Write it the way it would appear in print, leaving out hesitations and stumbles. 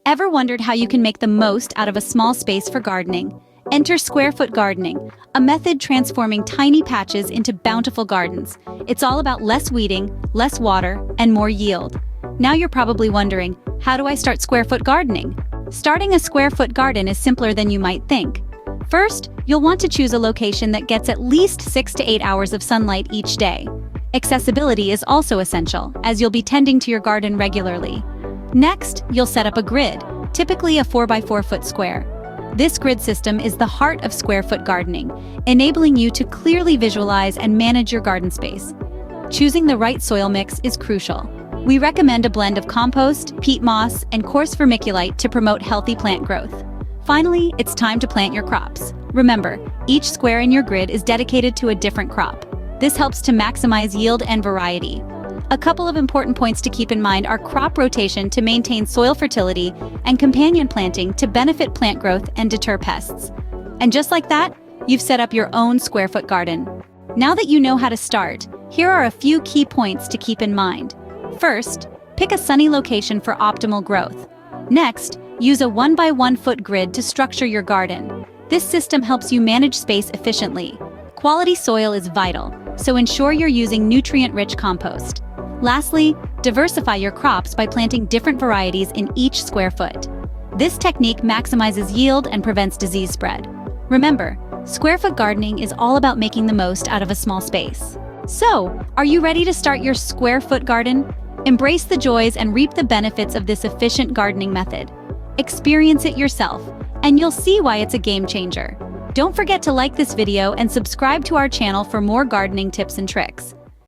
Ever wondered how you can make the most out of a small space for gardening? Enter square foot gardening, a method transforming tiny patches into bountiful gardens. It's all about less weeding, less water, and more yield. Now you're probably wondering, how do I start square foot gardening? Starting a square foot garden is simpler than you might think. First, you'll want to choose a location that gets at least 6 to 8 hours of sunlight each day. Accessibility is also essential, as you'll be tending to your garden regularly. Next, you'll set up a grid, typically a 4x4 foot square. This grid system is the heart of square foot gardening, enabling you to clearly visualize and manage your garden space. Choosing the right soil mix is crucial. We recommend a blend of compost, peat moss, and coarse vermiculite to promote healthy plant growth. Finally, it's time to plant your crops. Remember, each square in your grid is dedicated to a different crop. This helps to maximize yield and variety. A couple of important points to keep in mind are crop rotation to maintain soil fertility and companion planting to benefit plant growth and deter pests. And just like that, you've set up your own square foot garden. Now that you know how to start, here are a few key points to keep in mind. First, pick a sunny location for optimal growth. Next, use a 1x1 foot grid to structure your garden. This system helps you manage space efficiently. Quality soil is vital, so ensure you're using nutrient-rich compost. Lastly, diversify your crops by planting different varieties in each square foot. This technique maximizes yield and prevents disease spread. Remember, square foot gardening is all about making the most out of a small space. So, are you ready to start your square foot garden? Embrace the joys and reap the benefits of this efficient gardening method. Experience it yourself, and you'll see why it's a game changer. Don't forget to like this video and subscribe to our channel for more gardening tips and tricks.